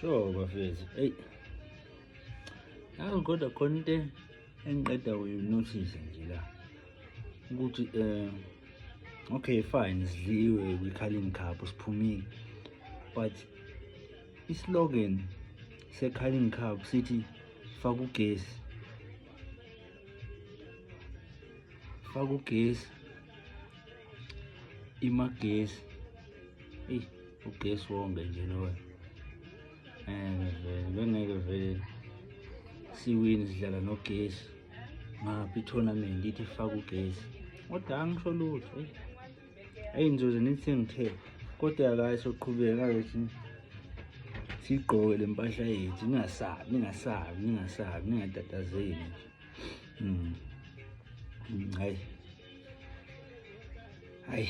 Sure bafethu, eyi yazi kodwa khona into engiqeda kuyinothisa nje la ukuthi okay fine sidliwe kwi-Carling Cup siphumile, but islogan se-Carling Cup sithi faka ugesi, faka ugesi, imagesi. Eyi ugesi wonke nje loyo. Vele bengeke vele siwine sidlala nogesi ngapha i-tournament ithi faka ugesi, kodwa angisho lutho. Eyi ngizoze nithi sengithe kodwa-ke hhayi soqhubeka ake siyigqoke le mpahla yethu, ningasabi, ningatatazeli nje. Hhayi.